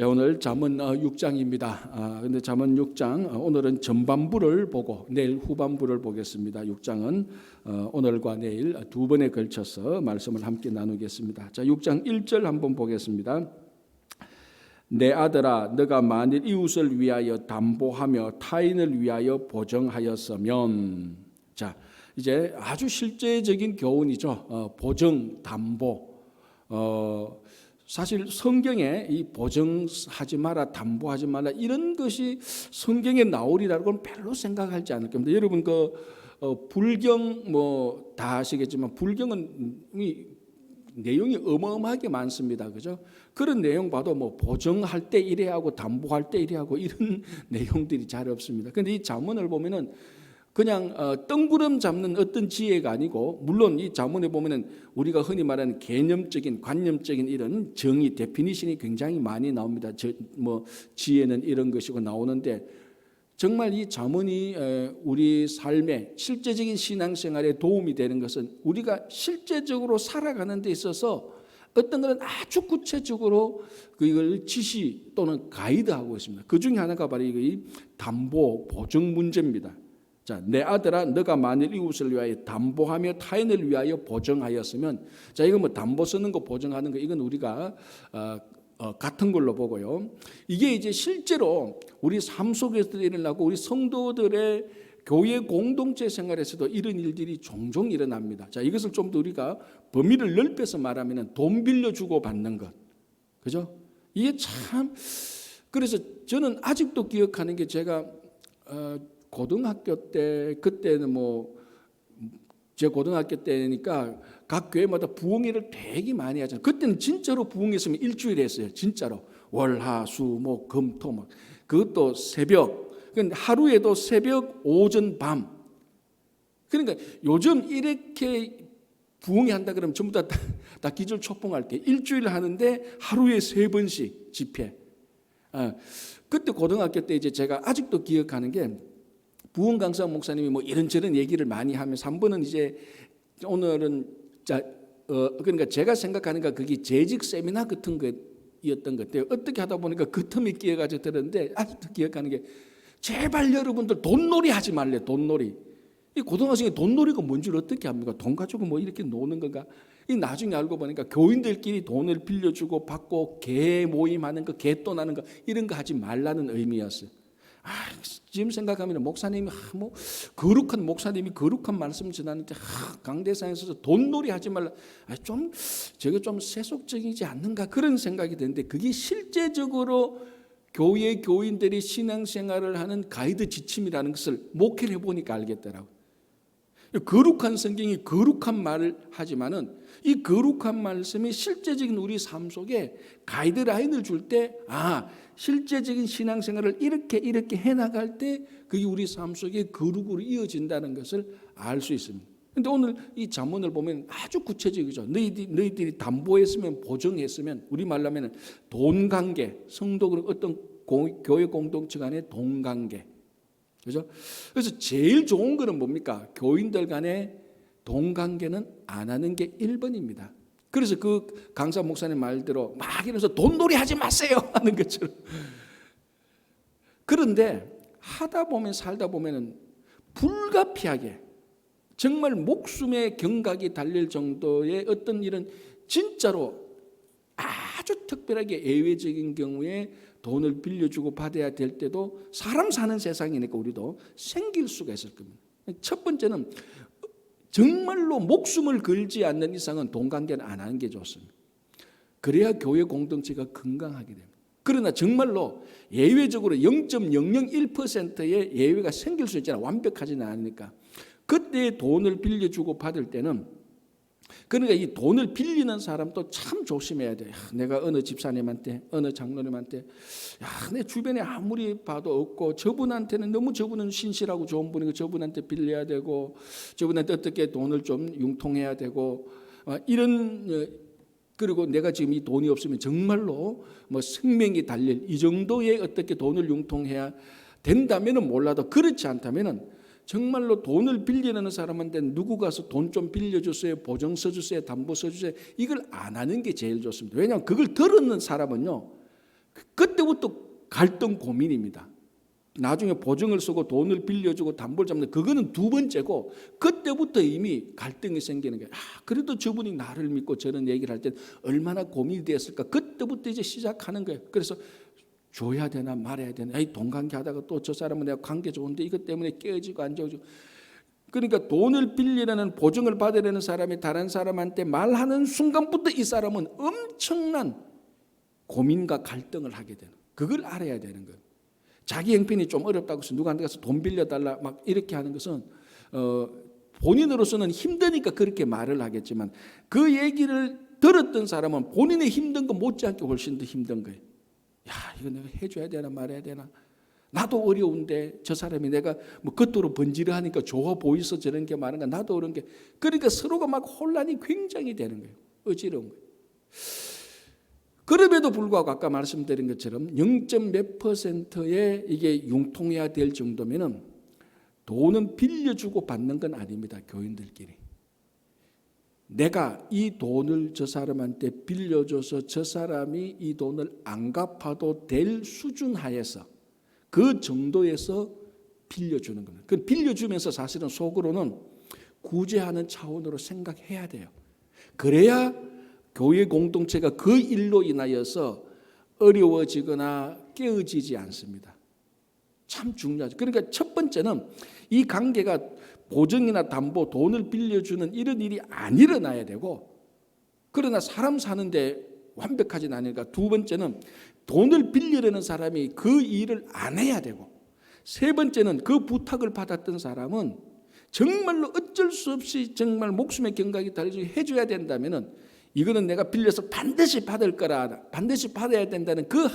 오늘 잠언 6장입니다. 근데 잠언 6장 오늘은 전반부를 보고 내일 후반부를 보겠습니다. 6장은 오늘과 내일 두 번에 걸쳐서 말씀을 함께 나누겠습니다. 자, 6장 1절 한번 보겠습니다. 내 아들아, 너가 만일 이웃을 위하여 담보하며 타인을 위하여 보증하였으면. 자, 이제 아주 실제적인 교훈이죠. 보증, 담보. 사실 성경에 이 보증하지 마라, 담보하지 마라 이런 것이 성경에 나오리라고는 별로 생각하지 않을 겁니다. 여러분 불경 뭐 다 아시겠지만 불경은 내용이 어마어마하게 많습니다. 그죠? 그런 내용 봐도 뭐 보증할 때 이래 하고 담보할 때 이래 하고 이런 내용들이 잘 없습니다. 그런데 이 잠언을 보면은 그냥 뜬구름 잡는 어떤 지혜가 아니고, 물론 이 잠언에 보면은 우리가 흔히 말하는 개념적인 관념적인 이런 정의 데피니션이 굉장히 많이 나옵니다. 지혜는 이런 것이고 나오는데, 정말 이 잠언이 우리 삶에 실제적인 신앙생활에 도움이 되는 것은 우리가 실제적으로 살아가는 데 있어서 어떤 것은 아주 구체적으로 이걸 지시 또는 가이드하고 있습니다. 그 중에 하나가 바로 이 담보 보증 문제입니다. 자, 내 아들아, 너가 만일 이웃을 위하여 담보하며 타인을 위하여 보증하였으면. 자, 이거 뭐 담보 쓰는 거 보증하는 거 이건 우리가 같은 걸로 보고요. 이게 이제 실제로 우리 삶 속에서 일어나고 우리 성도들의 교회 공동체 생활에서도 이런 일들이 종종 일어납니다. 자, 이것을 좀 더 우리가 범위를 넓혀서 말하면 돈 빌려주고 받는 것, 그죠? 이게 참, 그래서 저는 아직도 기억하는 게, 제가 고등학교 때, 그때는 제 고등학교 때니까 각 교회마다 부흥회를 되게 많이 하잖아요. 그때는 진짜로 부흥했으면 일주일에 했어요. 진짜로 월, 화, 수, 목, 금, 토 막. 그것도 새벽. 그러니까 하루에도 새벽, 오전, 밤. 그러니까 요즘 이렇게 부흥회 한다 그러면 전부 다 기절 초풍할 때 일주일 하는데 하루에 3번씩 집회. 그때 고등학교 때 이제 제가 아직도 기억하는 게, 부흥 강사 목사님이 뭐 이런저런 얘기를 많이 하면서 한 번은 이제 오늘은 그러니까 제가 생각하는 거 그게 재직 세미나 같은 거였던 것 같아요. 어떻게 하다 보니까 그 틈이 끼어가지고 들었는데, 아직도 기억하는 게, 제발 여러분들 돈놀이 하지 말래. 돈놀이. 이 고등학생이 돈놀이가 뭔지 어떻게 합니까? 돈 가지고 뭐 이렇게 노는 건가? 이 나중에 알고 보니까 교인들끼리 돈을 빌려주고 받고 개 모임하는 거, 개돈하는 거 이런 거 하지 말라는 의미였어요. 지금 생각하면 목사님이 거룩한 목사님이 거룩한 말씀 전하는데 강대상에서 돈놀이 하지 말라. 저게 좀 세속적이지 않는가 그런 생각이 드는데, 그게 실제적으로 교회 교인들이 신앙생활을 하는 가이드 지침이라는 것을 목회를 해보니까 알겠더라고요. 거룩한 성경이 거룩한 말을 하지만은 이 거룩한 말씀이 실제적인 우리 삶 속에 가이드라인을 줄 때, 실제적인 신앙생활을 이렇게 해나갈 때 그게 우리 삶 속에 거룩으로 이어진다는 것을 알 수 있습니다. 그런데 오늘 이 잠언을 보면 아주 구체적이죠. 너희들이 담보했으면, 보증했으면, 우리 말로 하면 돈 관계, 성도들 어떤 교회 공동체 간의 돈 관계, 그죠? 그래서 제일 좋은 거는 뭡니까? 교인들 간의 돈 관계는 안 하는 게 1번입니다. 그래서 그 강사 목사님 말대로 막 이러면서 돈놀이 하지 마세요 하는 것처럼. 그런데 하다 보면 살다 보면은 불가피하게 정말 목숨의 경각이 달릴 정도의 어떤 이런 진짜로 아주 특별하게 예외적인 경우에 돈을 빌려주고 받아야 될 때도 사람 사는 세상이니까 우리도 생길 수가 있을 겁니다. 첫 번째는 정말로 목숨을 걸지 않는 이상은 돈 관계는 안 하는 게 좋습니다. 그래야 교회 공동체가 건강하게 됩니다. 그러나 정말로 예외적으로 0.001%의 예외가 생길 수 있잖아요. 완벽하지는 않으니까. 그때 돈을 빌려주고 받을 때는, 그러니까 이 돈을 빌리는 사람도 참 조심해야 돼요. 내가 어느 집사님한테, 어느 장로님한테, 내 주변에 아무리 봐도 없고, 저분한테는 너무 저분은 신실하고 좋은 분이고 저분한테 빌려야 되고, 저분한테 어떻게 돈을 좀 융통해야 되고, 그리고 내가 지금 이 돈이 없으면 정말로 생명이 달릴 이 정도의 어떻게 돈을 융통해야 된다면은 몰라도, 그렇지 않다면은 정말로 돈을 빌리는 사람한테 누구 가서 돈 좀 빌려주세요, 보증 써주세요, 담보 써주세요, 이걸 안 하는 게 제일 좋습니다. 왜냐하면 그걸 들었는 사람은요, 그때부터 갈등 고민입니다. 나중에 보증을 쓰고 돈을 빌려주고 담보를 잡는 그거는 두 번째고, 그때부터 이미 갈등이 생기는 거예요. 그래도 저분이 나를 믿고 저런 얘기를 할 때 얼마나 고민이 되었을까. 그때부터 이제 시작하는 거예요. 그래서 줘야 되나 말아야 되나, 돈 관계하다가 또 저 사람은 내가 관계 좋은데 이것 때문에 깨어지고 안 좋아지고. 그러니까 돈을 빌리려는, 보증을 받으려는 사람이 다른 사람한테 말하는 순간부터 이 사람은 엄청난 고민과 갈등을 하게 되는, 그걸 알아야 되는 거예요. 자기 형편이 좀 어렵다고 해서 누구한테 가서 돈 빌려달라 막 이렇게 하는 것은 본인으로서는 힘드니까 그렇게 말을 하겠지만, 그 얘기를 들었던 사람은 본인의 힘든 거 못지않게 훨씬 더 힘든 거예요. 야, 이거 내가 해줘야 되나 말아야 되나, 나도 어려운데 저 사람이 내가 뭐 겉으로 번지르하니까 좋아 보이서 저런 게 많은가, 나도 그런 게. 그러니까 서로가 막 혼란이 굉장히 되는 거예요. 어지러운 거예요. 그럼에도 불구하고 아까 말씀드린 것처럼 0몇 %의 이게 융통해야 될 정도면은 돈은 빌려주고 받는 건 아닙니다. 교인들끼리. 내가 이 돈을 저 사람한테 빌려줘서 저 사람이 이 돈을 안 갚아도 될 수준 하에서, 그 정도에서 빌려주는 겁니다. 그 빌려주면서 사실은 속으로는 구제하는 차원으로 생각해야 돼요. 그래야 교회 공동체가 그 일로 인하여서 어려워지거나 깨어지지 않습니다. 참 중요하죠. 그러니까 첫 번째는 이 관계가 보증이나 담보, 돈을 빌려주는 이런 일이 안 일어나야 되고, 그러나 사람 사는데 완벽하진 않으니까 두 번째는 돈을 빌리려는 사람이 그 일을 안 해야 되고, 세 번째는 그 부탁을 받았던 사람은 정말로 어쩔 수 없이 정말 목숨의 경각이 달려서 해줘야 된다면은, 이거는 내가 빌려서 반드시 받을 거라, 반드시 받아야 된다는 그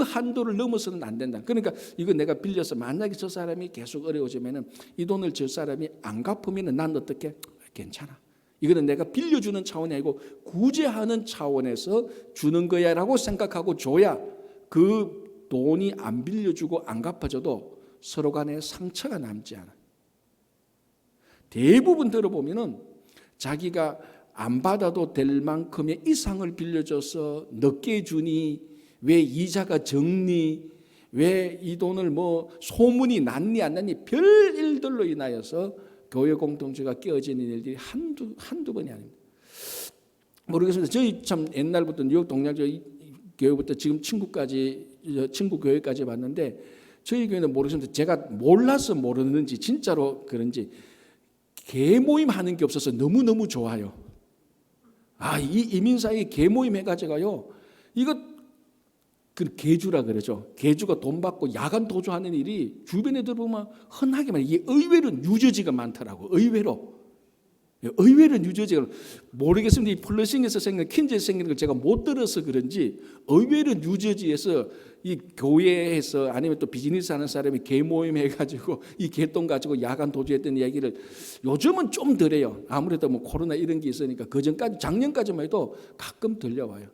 한도를 넘어서는 안 된다. 그러니까 이거 내가 빌려서 만약에 저 사람이 계속 어려워지면은, 이 돈을 저 사람이 안 갚으면은 난 어떻게? 괜찮아. 이거는 내가 빌려주는 차원이 아니고 구제하는 차원에서 주는 거야라고 생각하고 줘야 그 돈이 안 빌려주고 안 갚아져도 서로 간에 상처가 남지 않아요. 대부분 들어보면은 자기가 안 받아도 될 만큼의 이상을 빌려줘서 늦게 주니, 왜 이자가 적니, 왜 이 돈을 뭐 소문이 났니 안 났니, 별 일들로 인하여서 교회 공동체가 깨어지는 일들이 한두 번이 아닙니다. 모르겠습니다. 저희 참 옛날부터 뉴욕 동양교 교회부터 지금 친구 교회까지 봤는데, 저희 교회는 모르겠습니다. 제가 몰라서 모르는지 진짜로 그런지 개모임 하는 게 없어서 너무너무 좋아요. 이 이민사회 개모임 해가지고요, 이거 그 개주라 그러죠. 개주가 돈 받고 야간 도주하는 일이 주변에 들어보면 흔하게 말해요. 이게 의외로 뉴저지가 많더라고. 의외로 뉴저지가, 모르겠습니다. 이 플러싱에서 생긴, 퀸즈에서 생기는 걸 제가 못 들어서 그런지 의외로 뉴저지에서 이 교회에서 아니면 또 비즈니스 하는 사람이 개모임 해가지고 이 개돈 가지고 야간 도주했던 이야기를 요즘은 좀 덜해요. 아무래도 뭐 코로나 이런 게 있으니까. 그전까지 작년까지만 해도 가끔 들려와요.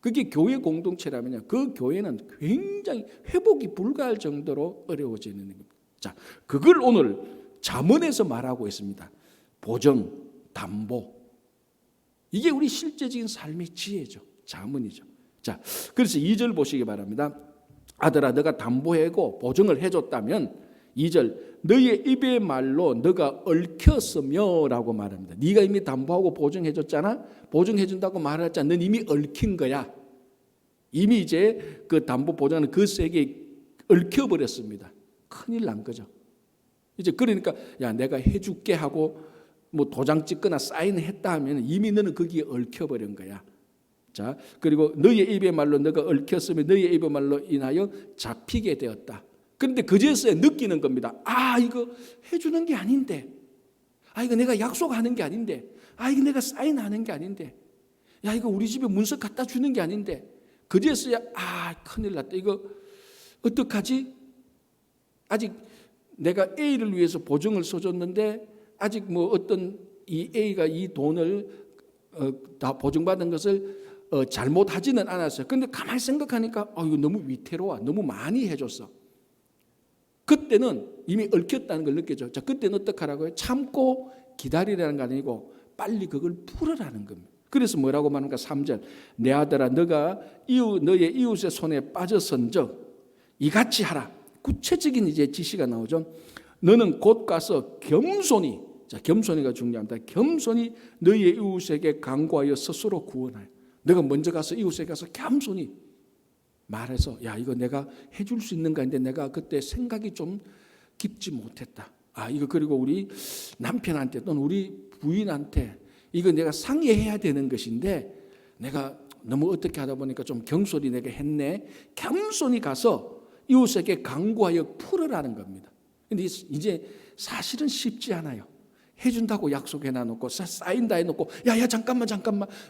그게 교회 공동체라면요, 그 교회는 굉장히 회복이 불가할 정도로 어려워지는 겁니다. 자, 그걸 오늘 잠언에서 말하고 있습니다. 보증, 담보. 이게 우리 실제적인 삶의 지혜죠. 잠언이죠. 자, 그래서 2절 보시기 바랍니다. 아들아, 너가 담보하고 보증을 해줬다면, 2절, 너의 입의 말로 너가 얽혔으며 라고 말합니다. 네가 이미 담보하고 보증해줬잖아. 보증해준다고 말했잖아. 넌 이미 얽힌 거야. 이미 이제 그 담보 보증하는 그 세계에 얽혀버렸습니다. 큰일 난 거죠. 이제 그러니까 야, 내가 해줄게 하고 뭐 도장 찍거나 사인을 했다 하면 이미 너는 거기에 얽혀버린 거야. 자, 그리고 너의 입의 말로 너가 얽혔으면 너의 입의 말로 인하여 잡히게 되었다. 그런데 그제서야 느끼는 겁니다. 이거 해주는 게 아닌데, 이거 내가 약속하는 게 아닌데, 이거 내가 사인하는 게 아닌데, 야, 이거 우리 집에 문서 갖다 주는 게 아닌데, 그제서야 큰일 났다. 이거 어떡하지? 아직 내가 A를 위해서 보증을 써줬는데 아직 뭐 어떤 이 A가 이 돈을 다 보증받은 것을 잘못하지는 않았어요. 그런데 가만히 생각하니까 이거 너무 위태로워. 너무 많이 해줬어. 그때는 이미 얽혔다는 걸 느끼죠. 자, 그때는 어떡하라고요? 참고 기다리라는 거 아니고 빨리 그걸 풀으라는 겁니다. 그래서 뭐라고 말합니까? 3절. 내 아들아 너가 너의 이웃의 손에 빠져선적 이같이 하라. 구체적인 이제 지시가 나오죠. 너는 곧 가서 겸손히, 자, 겸손히가 중요합니다. 겸손히 너의 이웃에게 간구하여 스스로 구원하여. 너가 먼저 가서 이웃에게 가서 겸손히 말해서 야 이거 내가 해줄 수 있는가 했는데 내가 그때 생각이 좀 깊지 못했다. 이거 그리고 우리 남편한테 또는 우리 부인한테 이거 내가 상의해야 되는 것인데 내가 너무 어떻게 하다 보니까 좀 경솔히 내가 했네. 겸손히 가서 이웃에게 간구하여 풀으라는 겁니다. 근데 이제 사실은 쉽지 않아요. 해준다고 약속해놔놓고 사인 다 해놓고 야 잠깐만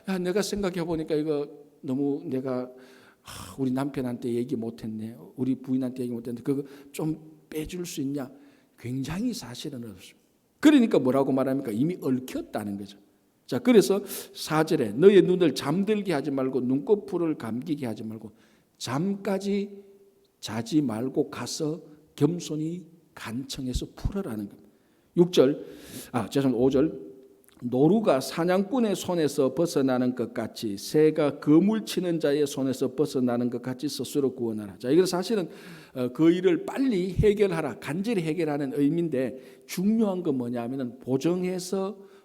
야 내가 생각해보니까 이거 너무 내가 우리 남편한테 얘기 못했네. 우리 부인한테 얘기 못했는데 그거 좀 빼줄 수 있냐. 굉장히 사실은 없습니다. 그러니까 뭐라고 말합니까? 이미 얽혔다는 거죠. 자, 그래서 4절에 너의 눈을 잠들게 하지 말고 눈꺼풀을 감기게 하지 말고 잠까지 자지 말고 가서 겸손히 간청해서 풀어라는 겁니다. 5절 노루가 사냥꾼의 손에서 벗어나는 것 같이 새가 그물 치는 자의 손에서 벗어나는 것 같이 스스로 구원하라. 자, 이건 사실은 그 일을 빨리 해결하라, 간절히 해결하는 의미인데 중요한 건 뭐냐면은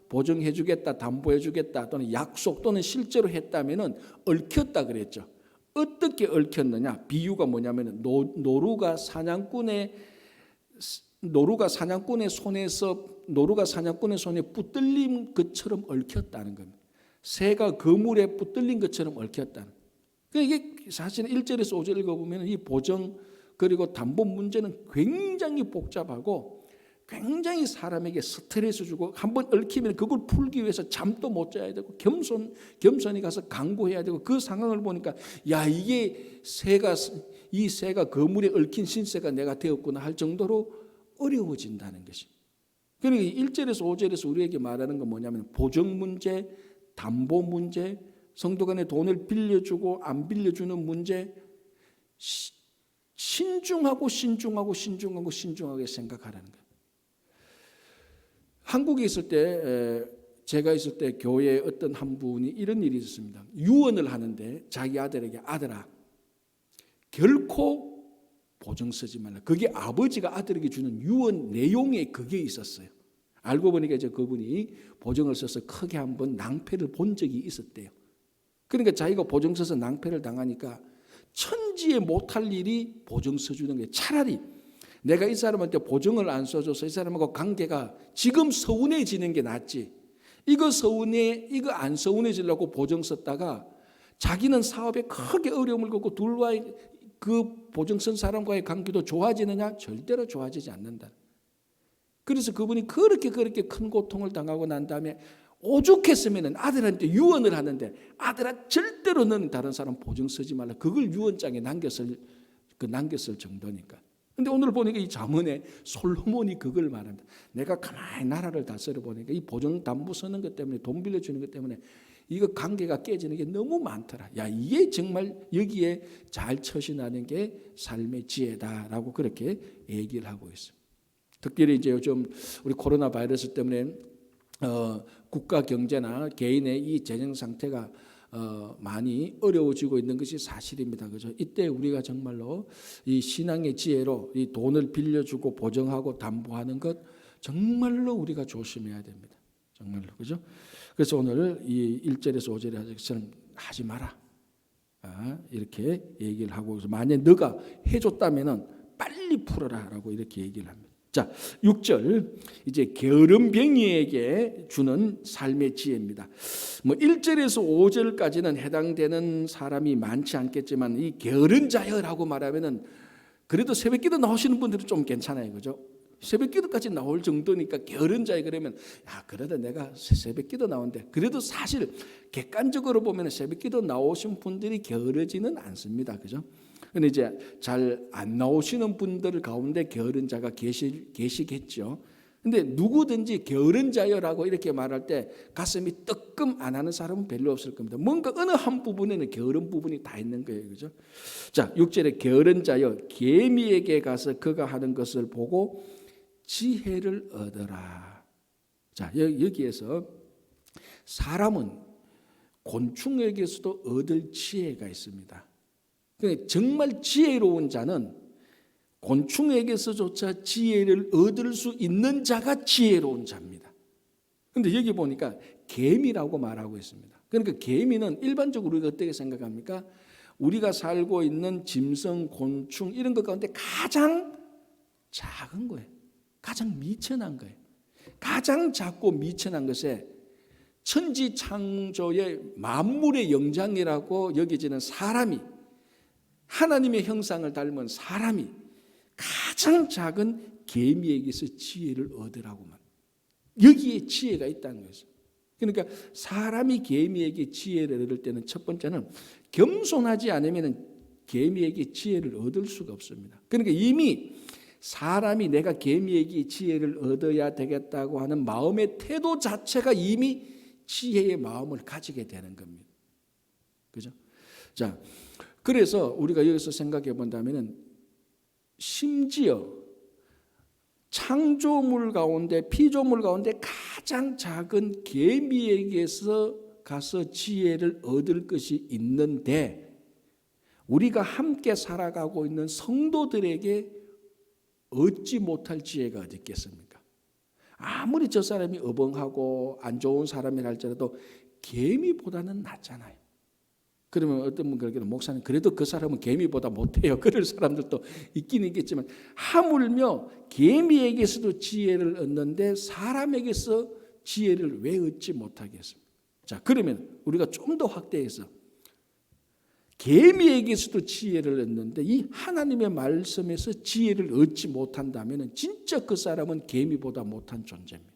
보정해주겠다, 담보해주겠다 또는 약속 또는 실제로 했다면은 얽혔다 그랬죠. 어떻게 얽혔느냐? 비유가 뭐냐면은 노루가 사냥꾼의 손에 붙들린 것처럼 얽혔다는 겁니다. 새가 그물에 붙들린 것처럼 얽혔다는. 이게 사실 1절에서 5절 읽어보면 이 보정 그리고 담보 문제는 굉장히 복잡하고 굉장히 사람에게 스트레스 주고 한번 얽히면 그걸 풀기 위해서 잠도 못 자야 되고 겸손히 가서 강구해야 되고 그 상황을 보니까 야 이게 이 새가 그물에 얽힌 신새가 내가 되었구나 할 정도로 어려워진다는 것이. 그러니까 1절에서 5절에서 우리에게 말하는 건 뭐냐면 보정 문제, 담보 문제, 성도 간에 돈을 빌려주고 안 빌려주는 문제, 신중하게 생각하라는 거예요. 한국에 있을 때 제가 있을 때 교회에 어떤 한 분이 이런 일이 있었습니다. 유언을 하는데 자기 아들에게 아들아 결코 보증 쓰지 말라. 그게 아버지가 아들에게 주는 유언 내용에 그게 있었어요. 알고 보니까 이제 그분이 보증을 써서 크게 한번 낭패를 본 적이 있었대요. 그러니까 자기가 보증 써서 낭패를 당하니까 천지에 못할 일이 보증 써주는 게 차라리 내가 이 사람한테 보증을 안 써줘서 이 사람하고 관계가 지금 서운해지는 게 낫지. 이거 안 서운해지려고 보증 썼다가 자기는 사업에 크게 어려움을 겪고 둘과의 그 보증 쓴 사람과의 관계도 좋아지느냐? 절대로 좋아지지 않는다. 그래서 그분이 그렇게 큰 고통을 당하고 난 다음에 오죽했으면 아들한테 유언을 하는데 아들아 절대로 너는 다른 사람 보증 쓰지 말라. 그걸 유언장에 남겼을 정도니까. 근데 오늘 보니까 이 잠언에 솔로몬이 그걸 말한다. 내가 가만히 나라를 다스려 보니까 이 보증 담보 쓰는 것 때문에 돈 빌려주는 것 때문에 이거 관계가 깨지는 게 너무 많더라. 야 이게 정말 여기에 잘 처신하는 게 삶의 지혜다라고 그렇게 얘기를 하고 있습니다. 특별히 이제 요즘 우리 코로나 바이러스 때문에 국가 경제나 개인의 이 재정 상태가 많이 어려워지고 있는 것이 사실입니다. 그죠? 이때 우리가 정말로 이 신앙의 지혜로 이 돈을 빌려주고 보증하고 담보하는 것 정말로 우리가 조심해야 됩니다. 정말로. 그죠? 그래서 오늘 이 1절에서 5절에 하지 마라. 이렇게 얘기를 하고 만약 너가 해줬다면은 빨리 풀어라라고 이렇게 얘기를 합니다. 자, 6절 이제 게으름뱅이에게 주는 삶의 지혜입니다. 1절에서 5절까지는 해당되는 사람이 많지 않겠지만 이 게으른 자여라고 말하면은 그래도 새벽기도 나오시는 분들은 좀 괜찮아요, 그죠? 새벽기도까지 나올 정도니까 게으른 자여 그러면 그래도 내가 새벽기도 나오는데 그래도 사실 객관적으로 보면 새벽기도 나오신 분들이 게으르지는 않습니다, 그죠? 근데 이제 잘 안 나오시는 분들 가운데 게으른 자가 계시겠죠. 근데 누구든지 게으른 자여라고 이렇게 말할 때 가슴이 뜨끔 안 하는 사람은 별로 없을 겁니다. 뭔가 어느 한 부분에는 게으른 부분이 다 있는 거예요. 그죠? 자, 6절에 게으른 자여 개미에게 가서 그가 하는 것을 보고 지혜를 얻어라. 자, 여기에서 사람은 곤충에게서도 얻을 지혜가 있습니다. 그러니까 정말 지혜로운 자는 곤충에게서조차 지혜를 얻을 수 있는 자가 지혜로운 자입니다. 그런데 여기 보니까 개미라고 말하고 있습니다. 그러니까 개미는 일반적으로 우리가 어떻게 생각합니까? 우리가 살고 있는 짐승, 곤충 이런 것 가운데 가장 작은 거예요. 가장 미천한 거예요. 가장 작고 미천한 것에 천지 창조의 만물의 영장이라고 여겨지는 사람이, 하나님의 형상을 닮은 사람이 가장 작은 개미에게서 지혜를 얻으라고만. 여기에 지혜가 있다는 거죠. 그러니까 사람이 개미에게 지혜를 얻을 때는 첫 번째는 겸손하지 않으면 개미에게 지혜를 얻을 수가 없습니다. 그러니까 이미 사람이 내가 개미에게 지혜를 얻어야 되겠다고 하는 마음의 태도 자체가 이미 지혜의 마음을 가지게 되는 겁니다. 그죠? 자, 그래서 우리가 여기서 생각해 본다면은 심지어 창조물 가운데, 피조물 가운데 가장 작은 개미에게서 가서 지혜를 얻을 것이 있는데 우리가 함께 살아가고 있는 성도들에게 얻지 못할 지혜가 어디 있겠습니까? 아무리 저 사람이 어벙하고 안 좋은 사람이라 할지라도 개미보다는 낫잖아요. 그러면 어떤 분 그러기는 목사님 그래도 그 사람은 개미보다 못해요. 그럴 사람들도 있긴 있겠지만 하물며 개미에게서도 지혜를 얻는데 사람에게서 지혜를 왜 얻지 못하겠습니까? 자, 그러면 우리가 좀 더 확대해서 개미에게서도 지혜를 얻는데 이 하나님의 말씀에서 지혜를 얻지 못한다면 진짜 그 사람은 개미보다 못한 존재입니다.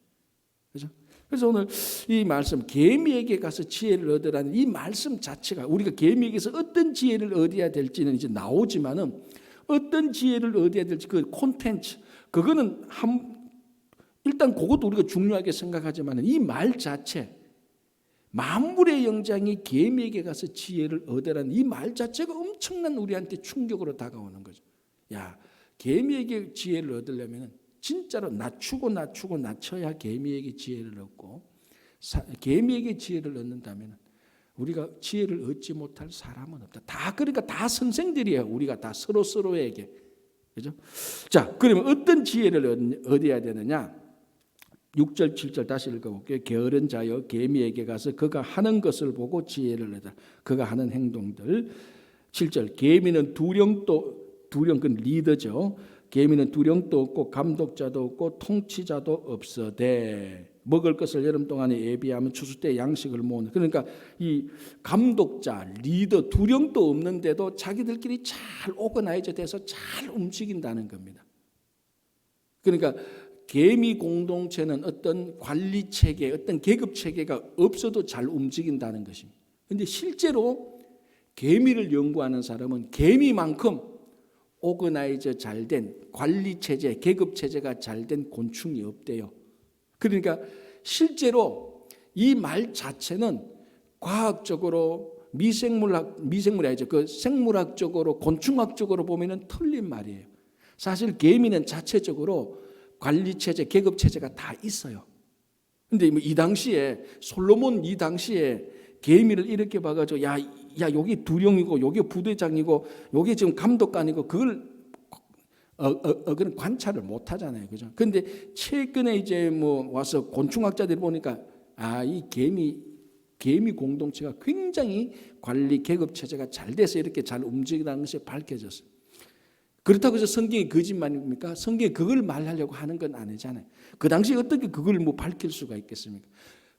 그렇죠? 그래서 오늘 이 말씀 개미에게 가서 지혜를 얻으라는 이 말씀 자체가 우리가 개미에게서 어떤 지혜를 얻어야 될지는 이제 나오지만은 어떤 지혜를 얻어야 될지 그 콘텐츠 그거는 일단 그것도 우리가 중요하게 생각하지만은 이 말 자체 만물의 영장이 개미에게 가서 지혜를 얻으라는 이 말 자체가 엄청난 우리한테 충격으로 다가오는 거죠. 야, 개미에게 지혜를 얻으려면 진짜로 낮춰야 개미에게 지혜를 얻고 개미에게 지혜를 얻는다면 우리가 지혜를 얻지 못할 사람은 없다. 다 그러니까 다 선생들이에요. 우리가 다 서로에게. 그죠? 자, 그러면 어떤 지혜를 얻어야 되느냐? 6절 7절 다시 읽어볼게요. 게으른 자여 개미에게 가서 그가 하는 것을 보고 지혜를 얻으라. 그가 하는 행동들. 7절 개미는 두령 그 리더죠. 개미는 두령도 없고 감독자도 없고 통치자도 없어대. 먹을 것을 여름 동안에 예비하면 추수 때 양식을 모으는. 그러니까 이 감독자, 리더, 두령도 없는데도 자기들끼리 잘 오거나이즈 돼서 잘 움직인다는 겁니다. 그러니까 개미 공동체는 어떤 관리 체계, 어떤 계급 체계가 없어도 잘 움직인다는 것입니다. 그런데 실제로 개미를 연구하는 사람은 개미만큼 오거나이저 잘된 관리 체제, 계급 체제가 잘된 곤충이 없대요. 그러니까 실제로 이 말 자체는 과학적으로 미생물이 아니죠. 그 생물학적으로 곤충학적으로 보면은 틀린 말이에요. 사실 개미는 자체적으로 관리 체제, 계급 체제가 다 있어요. 근데 이 당시에 솔로몬 이 당시에 개미를 이렇게 봐가지고 야 여기 두령이고 여기 부대장이고 여기 지금 감독관이고 그걸 그런 관찰을 못 하잖아요, 그죠? 근데 최근에 이제 뭐 와서 곤충학자들이 보니까 이 개미 공동체가 굉장히 관리 계급 체제가 잘 돼서 이렇게 잘 움직이는 것이 밝혀졌어요. 그렇다고 해서 성경이 거짓말입니까? 성경이 그걸 말하려고 하는 건 아니잖아요. 그 당시에 어떻게 그걸 뭐 밝힐 수가 있겠습니까?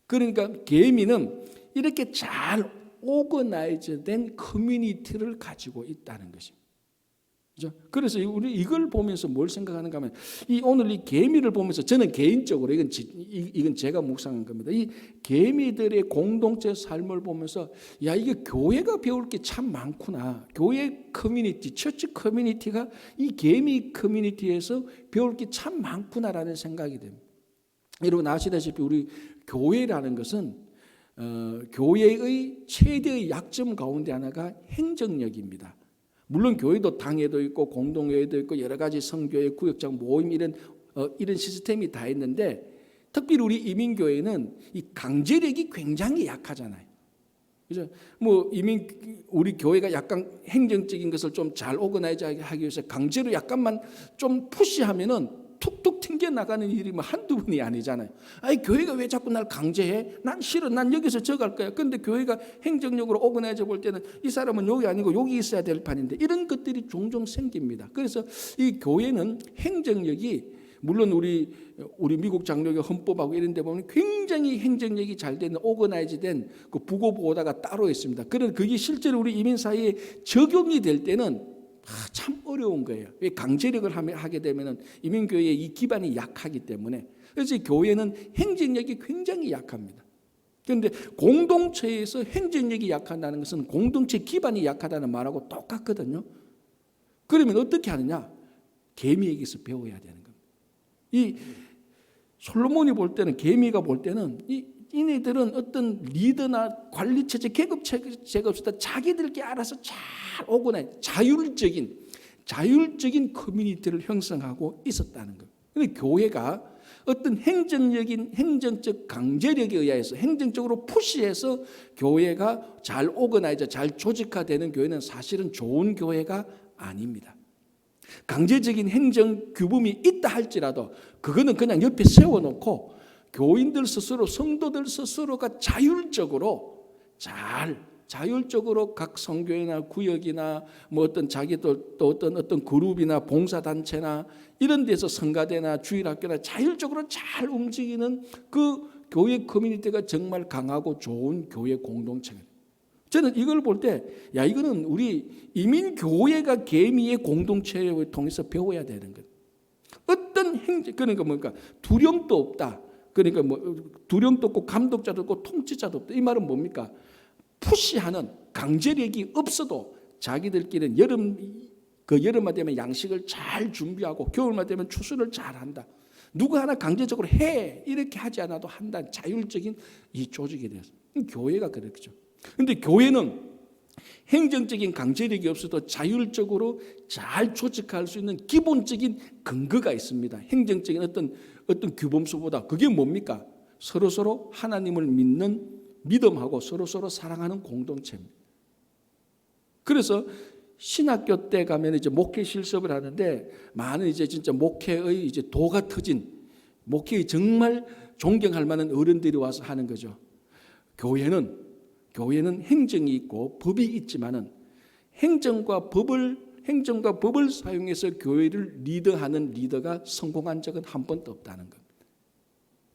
그러니까 개미는 이렇게 잘 오거나이즈된 커뮤니티를 가지고 있다는 것입니다. 그렇죠? 그래서 우리 이걸 보면서 뭘 생각하는가 하면 오늘 이 개미를 보면서 저는 개인적으로 이건 제가 묵상한 겁니다. 이 개미들의 공동체 삶을 보면서 야 이게 교회가 배울 게 참 많구나. 교회 커뮤니티, 처치 커뮤니티가 이 개미 커뮤니티에서 배울 게 참 많구나라는 생각이 됩니다. 여러분 아시다시피 우리 교회라는 것은 교회의 최대의 약점 가운데 하나가 행정력입니다. 물론 교회도 당회도 있고 공동회도 있고 여러 가지 성교회, 구역장, 모임 이런 시스템이 다 있는데 특별히 우리 이민교회는 이 강제력이 굉장히 약하잖아요. 그죠? 뭐 이미 우리 교회가 약간 행정적인 것을 좀 잘 오거나이즈 하기 위해서 강제로 약간만 좀 푸시하면은 툭툭 튕겨 나가는 일이 뭐 한두 번이 아니잖아요. 아니 교회가 왜 자꾸 날 강제해? 난 싫어. 난 여기서 저 갈 거야. 근데 교회가 행정적으로 오거나이즈 볼 때는 이 사람은 여기 아니고 여기 있어야 될 판인데 이런 것들이 종종 생깁니다. 그래서 이 교회는 행정력이 물론 우리 미국 장로교 헌법하고 이런 데 보면 굉장히 행정력이 잘 되는 오거나이즈된 그 부고보다가 따로 있습니다. 그런데 그게 실제로 우리 이민 사회에 적용이 될 때는 참 어려운 거예요. 왜 강제력을 하게 되면은 이민교회의 이 기반이 약하기 때문에. 그래서 교회는 행정력이 굉장히 약합니다. 그런데 공동체에서 행정력이 약하다는 것은 공동체 기반이 약하다는 말하고 똑같거든요. 그러면 어떻게 하느냐? 개미에게서 배워야 되는 겁니다. 이 솔로몬이 볼 때는, 개미가 볼 때는 이네들은 어떤 리더나 관리체제, 계급체제가 없었다. 자기들끼리 알아서 잘 오거나 자율적인 커뮤니티를 형성하고 있었다는 거예요. 그런데 교회가 어떤 행정적 강제력에 의해서 행정적으로 푸시해서 교회가 잘 오거나이저, 잘 조직화되는 교회는 사실은 좋은 교회가 아닙니다. 강제적인 행정 규범이 있다 할지라도 그거는 그냥 옆에 세워놓고 교인들 스스로, 성도들 스스로가 자율적으로 각 성교회나 구역이나 뭐 어떤 자기들 또 어떤 그룹이나 봉사단체나 이런 데서 성가대나 주일학교나 자율적으로 잘 움직이는 그 교회 커뮤니티가 정말 강하고 좋은 교회 공동체입니다. 저는 이걸 볼 때, 야, 이거는 우리 이민교회가 개미의 공동체를 통해서 배워야 되는 거예요. 어떤 그러니까 뭔가 두려움도 없다. 그러니까 뭐 두려움도 없고 감독자도 없고 통치자도 없다. 이 말은 뭡니까? 푸시하는 강제력이 없어도 자기들끼리는 여름만 되면 양식을 잘 준비하고 겨울만 되면 추수를 잘 한다. 누구 하나 강제적으로 해 이렇게 하지 않아도 한다는 자율적인 이 조직에 대해서. 교회가 그렇죠. 그런데 교회는 행정적인 강제력이 없어도 자율적으로 잘 조직할 수 있는 기본적인 근거가 있습니다. 행정적인 어떤 규범수보다 그게 뭡니까? 서로서로 하나님을 믿는 믿음하고 서로서로 사랑하는 공동체입니다. 그래서 신학교 때 가면 이제 목회 실습을 하는데 많은 이제 진짜 목회의 이제 도가 터진 목회의 정말 존경할 만한 어른들이 와서 하는 거죠. 교회는 행정이 있고 법이 있지만은 행정과 법을 사용해서 교회를 리더하는 리더가 성공한 적은 한 번도 없다는 겁니다.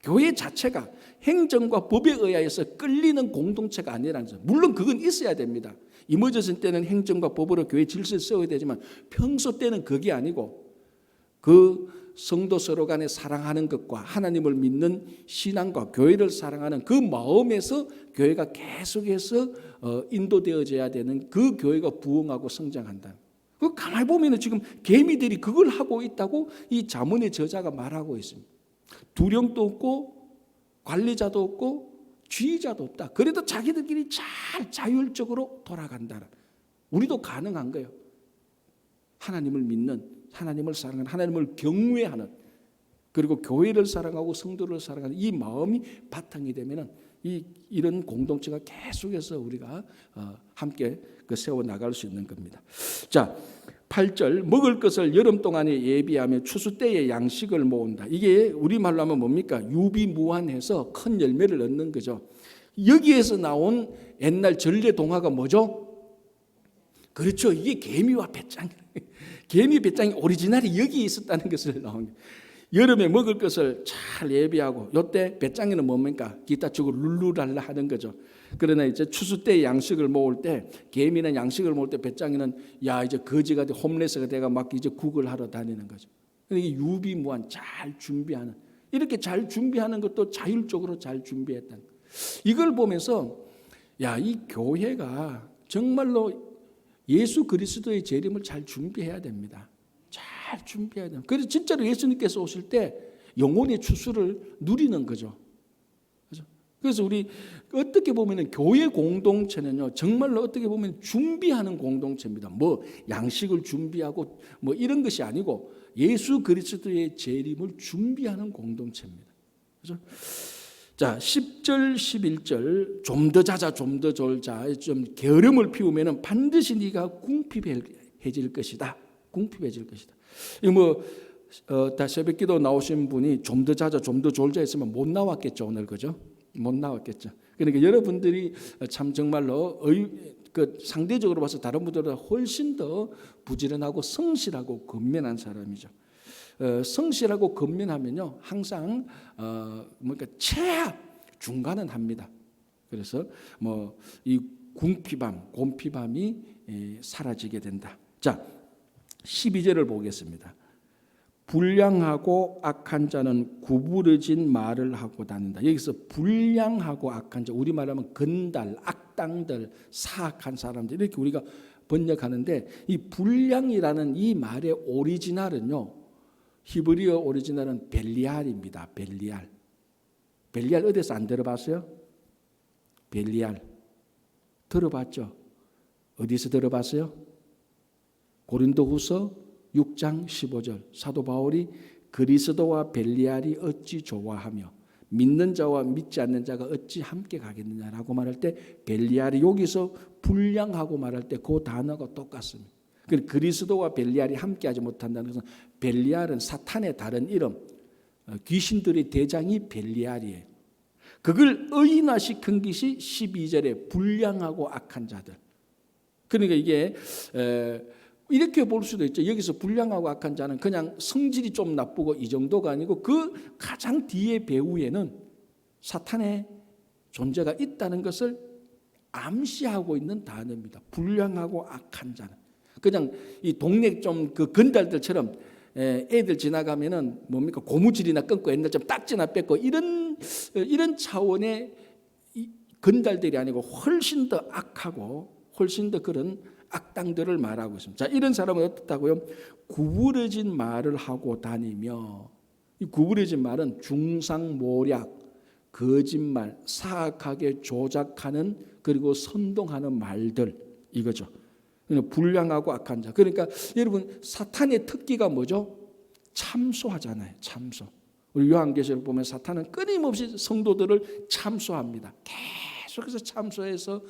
교회 자체가 행정과 법에 의해서 끌리는 공동체가 아니라는 점. 물론 그건 있어야 됩니다. 이머전시 때는 행정과 법으로 교회 질서를 세워야 되지만 평소 때는 그게 아니고 그 성도 서로 간에 사랑하는 것과 하나님을 믿는 신앙과 교회를 사랑하는 그 마음에서 교회가 계속해서 인도되어져야 되는 그 교회가 부흥하고 성장한다. 그 가만히 보면 지금 개미들이 그걸 하고 있다고 이 잠언의 저자가 말하고 있습니다. 두령도 없고 관리자도 없고 지휘자도 없다. 그래도 자기들끼리 잘 자율적으로 돌아간다. 우리도 가능한 거예요. 하나님을 믿는, 하나님을 사랑하는, 하나님을 경외하는, 그리고 교회를 사랑하고 성도를 사랑하는 이 마음이 바탕이 되면은 이런 공동체가 계속해서 우리가 함께 세워 나갈 수 있는 겁니다. 자, 8절 먹을 것을 여름 동안에 예비하며 추수 때에 양식을 모은다. 이게 우리말로 하면 뭡니까? 유비무환해서 큰 열매를 얻는 거죠. 여기에서 나온 옛날 전래 동화가 뭐죠? 그렇죠. 이게 개미와 배짱. 개미 배짱이 오리지널이 여기 있었다는 것을 나옵니다. 여름에 먹을 것을 잘 예비하고 이때 배짱이는 뭡니까? 기타 치고 룰루랄라 하는 거죠. 그러나 이제 추수 때 양식을 모을 때 개미는 양식을 모을 때 배짱이는 야 이제 거지가 돼 홈레스가 돼가 막 이제 국을 하러 다니는 거죠. 이게 유비무한 잘 준비하는 이렇게 잘 준비하는 것도 자율적으로 잘 준비했다는 거. 이걸 보면서 야 이 교회가 정말로 예수 그리스도의 재림을 잘 준비해야 됩니다. 잘 준비해야 됩니다. 그래서 진짜로 예수님께서 오실 때 영혼의 추수를 누리는 거죠. 그래서 우리 어떻게 보면 교회 공동체는요 정말로 어떻게 보면 준비하는 공동체입니다. 뭐 양식을 준비하고 뭐 이런 것이 아니고 예수 그리스도의 재림을 준비하는 공동체입니다. 그래서 자, 10절 11절 좀 더 자자 좀 더 졸자 좀 게으름을 피우면은 반드시 네가 궁핍해질 것이다. 궁핍해질 것이다. 이거 다 새벽기도 나오신 분이 좀 더 자자 좀 더 졸자 했으면 못 나왔겠죠 오늘, 그죠? 못 나왔겠죠. 그러니까 여러분들이 참 정말로 상대적으로 봐서 다른 분들보다 훨씬 더 부지런하고 성실하고 근면한 사람이죠. 성실하고 근면하면요 항상 최악 중간은 합니다. 그래서 이 궁핍함, 곤핍함이 사라지게 된다. 자, 12절을 보겠습니다. 불량하고 악한 자는 구부러진 말을 하고 다닌다. 여기서 불량하고 악한 자, 우리말하면 건달, 악당들, 사악한 사람들 이렇게 우리가 번역하는데, 이 불량이라는 이 말의 오리지널은요, 히브리어 오리지널은 벨리알입니다. 벨리알. 벨리알 어디서 안 들어봤어요? 벨리알 들어봤죠? 어디서 들어봤어요? 고린도후서 6장 15절 사도 바울이 그리스도와 벨리알이 어찌 좋아하며 믿는 자와 믿지 않는 자가 어찌 함께 가겠느냐라고 말할 때 벨리알이 여기서 불량하고 말할 때 그 단어가 똑같습니다. 그리스도와 벨리알이 함께하지 못한다는 것은 벨리알은 사탄의 다른 이름, 귀신들의 대장이 벨리알이에요. 그걸 의인화시킨 것이 12절에 불량하고 악한 자들. 그러니까 이게 이렇게 볼 수도 있죠. 여기서 불량하고 악한 자는 그냥 성질이 좀 나쁘고 이 정도가 아니고 그 가장 뒤에 배후에는 사탄의 존재가 있다는 것을 암시하고 있는 단어입니다. 불량하고 악한 자는. 그냥 이 동네 좀 그 건달들처럼 애들 지나가면은 뭡니까 고무줄이나 끊고 옛날처럼 딱지나 뺏고 이런 차원의 건달들이 아니고 훨씬 더 악하고 훨씬 더 그런 악당들을 말하고 있습니다. 자, 이런 사람은 어떻다고요? 구부러진 말을 하고 다니며, 이 구부러진 말은 중상모략, 거짓말, 사악하게 조작하는 그리고 선동하는 말들 이거죠. 불량하고 악한 자. 그러니까 여러분 사탄의 특기가 뭐죠? 참소하잖아요. 참소. 우리 요한계시록 보면 사탄은 끊임없이 성도들을 참소합니다. 계속해서 참소해서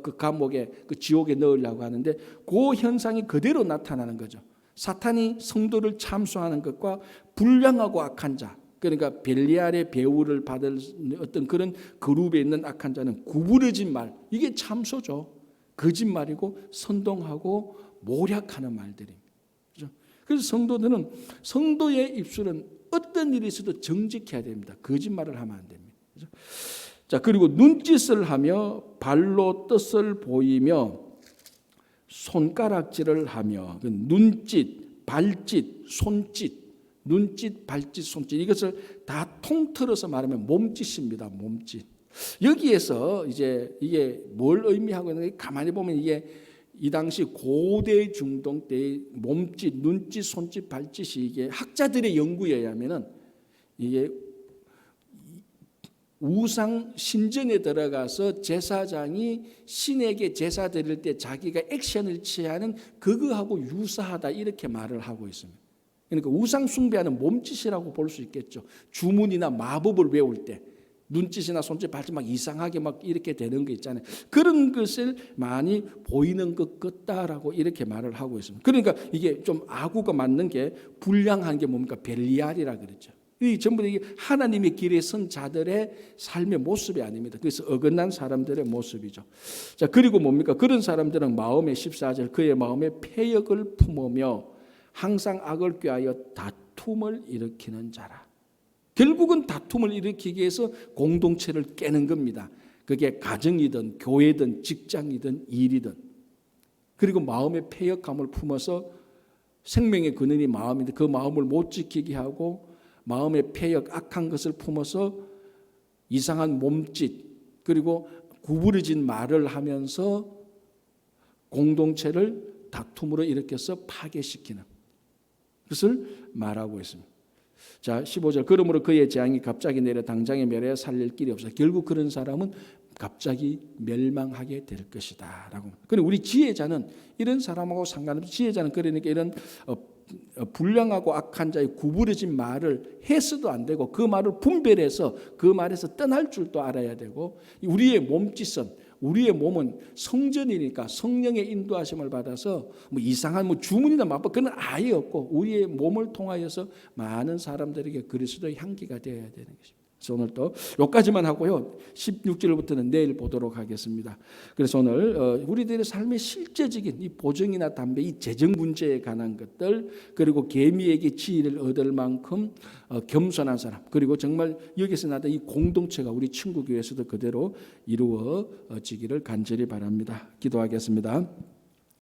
그 감옥에 그 지옥에 넣으려고 하는데 그 현상이 그대로 나타나는 거죠. 사탄이 성도를 참소하는 것과 불량하고 악한 자, 그러니까 벨리알의 배후를 받을 어떤 그런 그룹에 있는 악한 자는 구부러진 말, 이게 참소죠. 거짓말이고 선동하고 모략하는 말들입니다. 그렇죠? 그래서 성도들은 성도의 입술은 어떤 일이 있어도 정직해야 됩니다. 거짓말을 하면 안 됩니다. 그렇죠? 자, 그리고 눈짓을 하며 발로 뜻을 보이며 손가락질을 하며 눈짓, 발짓, 손짓, 눈짓, 발짓, 손짓 이것을 다 통틀어서 말하면 몸짓입니다. 몸짓. 여기에서 이제 이게 뭘 의미하고 있는가 가만히 보면 이게 이 당시 고대 중동 때의 몸짓, 눈짓, 손짓, 발짓이 이게 학자들의 연구에 의하면은 이게 우상 신전에 들어가서 제사장이 신에게 제사 드릴 때 자기가 액션을 취하는 그거하고 유사하다 이렇게 말을 하고 있습니다. 그러니까 우상 숭배하는 몸짓이라고 볼 수 있겠죠. 주문이나 마법을 외울 때 눈짓이나 손짓, 발짓 막 이상하게 막 이렇게 되는 거 있잖아요. 그런 것을 많이 보이는 것 같다라고 이렇게 말을 하고 있습니다. 그러니까 이게 좀 아구가 맞는 게 불량한 게 뭡니까? 벨리알이라 그랬죠. 이 전부 이게 하나님의 길에 선 자들의 삶의 모습이 아닙니다. 그래서 어긋난 사람들의 모습이죠. 자, 그리고 뭡니까? 그런 사람들은 마음에 14절 그의 마음에 패역을 품으며 항상 악을 꾀하여 다툼을 일으키는 자라. 결국은 다툼을 일으키기 위해서 공동체를 깨는 겁니다. 그게 가정이든 교회든 직장이든 일이든. 그리고 마음의 패역감을 품어서 생명의 근원이 마음인데 그 마음을 못 지키게 하고 마음의 패역, 악한 것을 품어서 이상한 몸짓 그리고 구부러진 말을 하면서 공동체를 다툼으로 일으켜서 파괴시키는 것을 말하고 있습니다. 자, 15절 그러므로 그의 재앙이 갑자기 내려 당장에 멸해 살릴 길이 없어. 결국 그런 사람은 갑자기 멸망하게 될 것이다 라고. 그리고 우리 지혜자는 이런 사람하고 상관없이 지혜자는 그러니까 이런 불량하고 악한 자의 구부러진 말을 해서도 안 되고 그 말을 분별해서 그 말에서 떠날 줄도 알아야 되고 우리의 몸짓은 우리의 몸은 성전이니까 성령의 인도하심을 받아서 뭐 이상한 뭐 주문이나 맛보 그건 아예 없고 우리의 몸을 통하여서 많은 사람들에게 그리스도의 향기가 되어야 되는 것입니다. 그래서 오늘 또 여기까지만 하고요. 16절부터는 내일 보도록 하겠습니다. 그래서 오늘 우리들의 삶의 실제적인 이 보증이나 담배, 이 재정 문제에 관한 것들, 그리고 계미에게 지위를 얻을 만큼 겸손한 사람, 그리고 정말 여기서 나다 이 공동체가 우리 친구 교회에서도 그대로 이루어지기를 간절히 바랍니다. 기도하겠습니다.